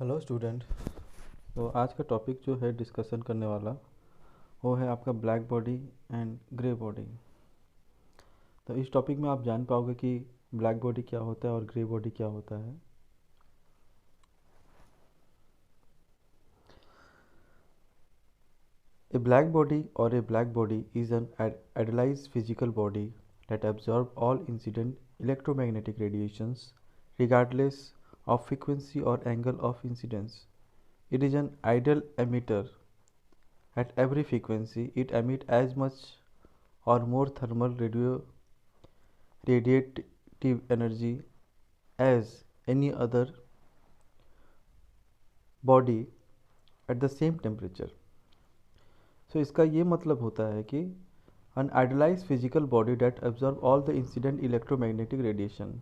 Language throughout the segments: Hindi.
Hello student. तो आज का टॉपिक जो है डिस्कशन करने वाला वो है आपका black body and grey body. तो इस टॉपिक में आप जान पाओगे कि ब्लैक बॉडी क्या होता है और ग्रे बॉडी क्या होता है। A black body or a black body is an idealized physical body that absorbs all incident electromagnetic radiations regardless of frequency or angle of incidence. It is an ideal emitter. At every frequency, it emits as much or more thermal radiative energy as any other body at the same temperature. So इसका ये मतलब होता है कि an idealized physical body that absorb all the incident electromagnetic radiation।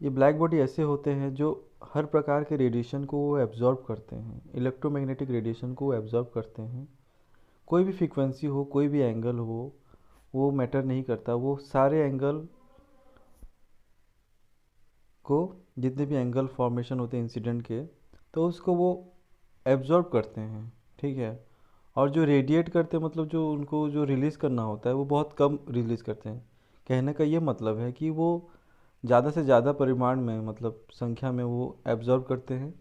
ये ब्लैक बॉडी ऐसे होते हैं जो हर प्रकार के रेडिएशन को वो एब्जॉर्ब करते हैं, इलेक्ट्रोमैग्नेटिक रेडिएशन को वो एब्जॉर्ब करते हैं। कोई भी फ्रीक्वेंसी हो, कोई भी एंगल हो, वो मैटर नहीं करता। वो सारे एंगल को, जितने भी एंगल फॉर्मेशन होते हैं इंसिडेंट के, तो उसको वो एब्जॉर्ब करते हैं। ठीक है। और जो रेडिएट करते हैं, मतलब जो उनको जो रिलीज़ करना होता है वो बहुत कम रिलीज़ करते हैं। कहने का ये मतलब है कि वो ज़्यादा से ज़्यादा परिमाण में, मतलब संख्या में वो एब्जॉर्ब करते हैं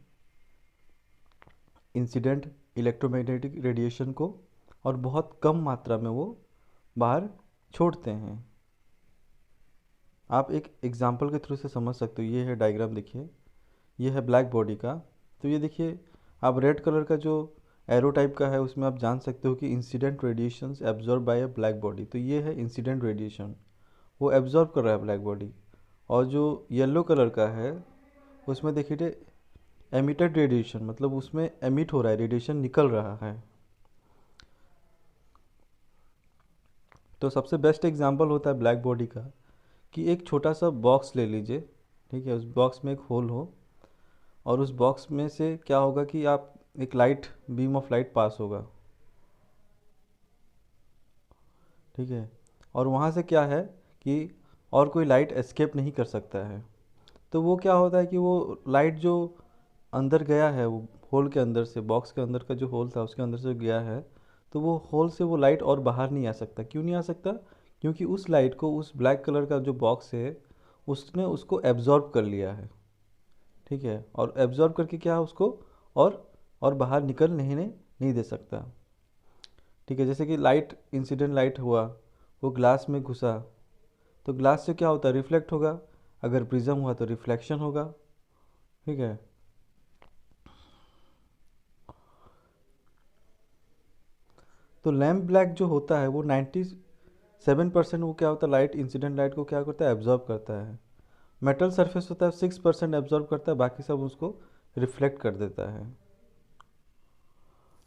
इंसिडेंट इलेक्ट्रोमैग्नेटिक रेडिएशन को, और बहुत कम मात्रा में वो बाहर छोड़ते हैं। आप एक एग्जांपल के थ्रू से समझ सकते हो। ये है डायग्राम, देखिए ये है ब्लैक बॉडी का। तो ये देखिए, आप रेड कलर का जो एरो टाइप का है उसमें आप जान सकते हो कि incident radiations absorb by a black body. तो ये है इंसिडेंट रेडिएशन, वो एब्जॉर्ब कर रहा है ब्लैक बॉडी। और जो येलो कलर का है उसमें देखिए एमिटेड रेडिएशन, मतलब उसमें एमिट हो रहा है, रेडिएशन निकल रहा है। तो सबसे बेस्ट एग्जांपल होता है ब्लैक बॉडी का कि एक छोटा सा बॉक्स ले लीजिए। ठीक है। उस बॉक्स में एक होल हो, और उस बॉक्स में से क्या होगा कि आप एक light, beam of light pass होगा। ठीक है। और वहाँ से क्या है कि और कोई लाइट एस्केप नहीं कर सकता है। तो वो क्या होता है कि वो लाइट जो अंदर गया है, वो होल के अंदर से, बॉक्स के अंदर का जो होल था उसके अंदर से गया है, तो वो होल से वो लाइट और बाहर नहीं आ सकता। क्यों नहीं आ सकता? क्योंकि उस लाइट को उस ब्लैक कलर का जो बॉक्स है उसने उसको एब्जॉर्ब कर लिया है। ठीक है। और एब्जॉर्ब करके क्या है उसको और बाहर निकल नहीं दे सकता। ठीक है। जैसे कि लाइट, इंसिडेंट लाइट हुआ, वो ग्लास में घुसा, तो ग्लास से क्या होता है, रिफ्लेक्ट होगा। अगर प्रिज्म हुआ तो रिफ्लेक्शन होगा। ठीक है। तो लैम्प ब्लैक जो होता है वो 97% वो क्या होता है, लाइट, इंसिडेंट लाइट को क्या करता है, एब्जॉर्ब करता है। मेटल सरफेस होता है 6% एब्जॉर्ब करता है, बाकी सब उसको रिफ्लेक्ट कर देता है।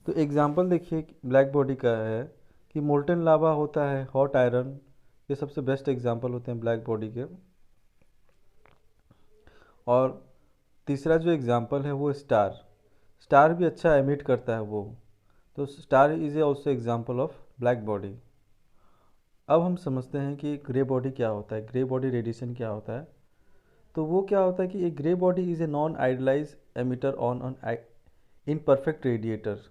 तो एग्जांपल देखिए ब्लैक बॉडी का है कि मोल्टन लावा होता है, हॉट आयरन, ये सबसे बेस्ट एग्जांपल होते हैं ब्लैक बॉडी के। और तीसरा जो एग्जांपल है वो स्टार। स्टार भी अच्छा एमिट करता है वो। तो star is also example of black body. अब हम समझते हैं कि ग्रे बॉडी क्या होता है, ग्रे बॉडी रेडिएशन क्या होता है। तो वो क्या होता है कि एक grey body is a non idealise emitter on on in perfect radiator.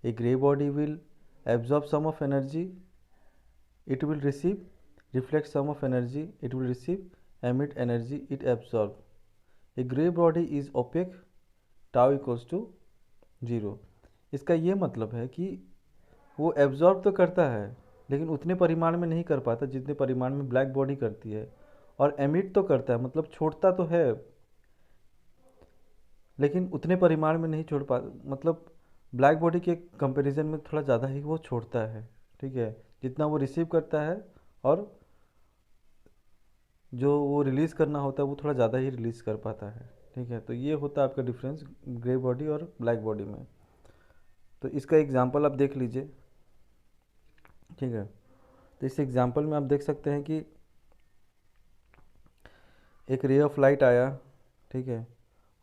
A grey body will absorb some of energy, it will receive, reflect some of energy, it will receive, emit energy, it absorb. A gray body is opaque, tau equals to 0। इसका ये मतलब है कि वो एब्जॉर्ब तो करता है लेकिन उतने परिमाण में नहीं कर पाता जितने परिमाण में ब्लैक बॉडी करती है। और एमिट तो करता है, मतलब छोड़ता तो है लेकिन उतने परिमाण में नहीं छोड़ पा, मतलब ब्लैक बॉडी के कंपैरिजन में थोड़ा ज़्यादा ही वो छोड़ता है। ठीक है। जितना वो रिसीव करता है और जो वो रिलीज़ करना होता है वो थोड़ा ज़्यादा ही रिलीज़ कर पाता है। ठीक है। तो ये होता है आपका डिफरेंस ग्रे बॉडी और ब्लैक बॉडी में। तो इसका एग्जांपल आप देख लीजिए। ठीक है। तो इस एग्जांपल में आप देख सकते हैं कि एक रे ऑफ लाइट आया। ठीक है।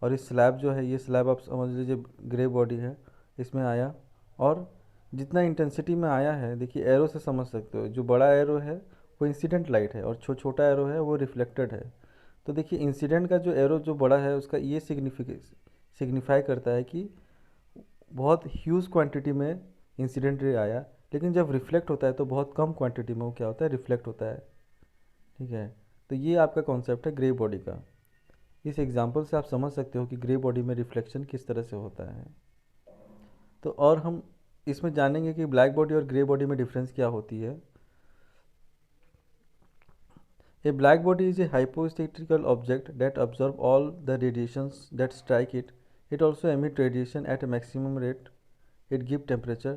और इस स्लैब जो है, ये स्लैब आप समझ लीजिए ग्रे बॉडी है, इसमें आया। और जितना इंटेंसिटी में आया है, देखिए एरो से समझ सकते हो, जो बड़ा एरो है वो इंसिडेंट लाइट है और छोटा एरो है वो रिफ्लेक्टेड है। तो देखिए इंसिडेंट का जो एरो जो बड़ा है उसका ये सिग्निफाई करता है कि बहुत ह्यूज क्वांटिटी में इंसिडेंट रे आया, लेकिन जब रिफ्लेक्ट होता है तो बहुत कम क्वांटिटी में वो क्या होता है, रिफ्लेक्ट होता है। ठीक है, तो ये आपका कॉन्सेप्ट है ग्रे बॉडी का। इस एग्जांपल से आप समझ सकते हो कि ग्रे बॉडी में रिफ्लेक्शन किस तरह से होता है। तो और हम इसमें जानेंगे कि ब्लैक बॉडी और ग्रे बॉडी में डिफरेंस क्या होती है। A black body is a hypothetical object that absorbs all the radiations that strike it. It also emits radiation at a maximum rate. It gives temperature.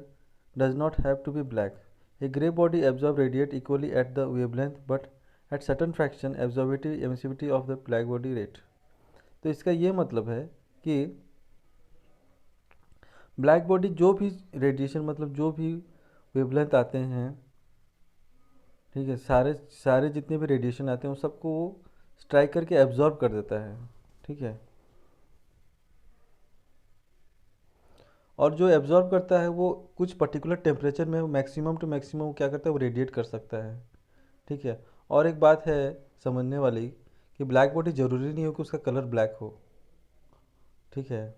Does not have to be black. A grey body absorbs radiate equally at the wavelength, but at certain fraction absorptive emissivity of the black body rate. तो इसका ये मतलब है कि ब्लैक बॉडी जो भी रेडिएशन, मतलब जो भी वेवलेंथ आते हैं, ठीक है, सारे सारे जितने भी रेडिएशन आते हैं उन सबको वो स्ट्राइक करके एब्जॉर्ब कर देता है। ठीक है, और जो एब्जॉर्ब करता है वो कुछ पर्टिकुलर टेम्परेचर में मैक्सिमम टू मैक्सिमम वो क्या करता है, वो रेडिएट कर सकता है। ठीक है, और एक बात है समझने वाली कि ब्लैक बॉडी ज़रूरी नहीं हो कि उसका कलर ब्लैक हो। ठीक है,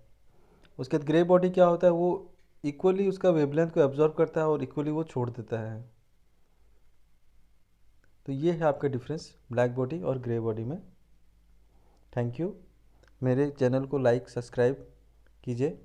उसके बाद ग्रे बॉडी क्या होता है, वो इक्वली उसका वेवलेंथ को एब्जॉर्ब करता है और इक्वली वो छोड़ देता है। तो ये है आपका डिफरेंस ब्लैक बॉडी और ग्रे बॉडी में। Thank you. मेरे चैनल को लाइक सब्सक्राइब कीजिए।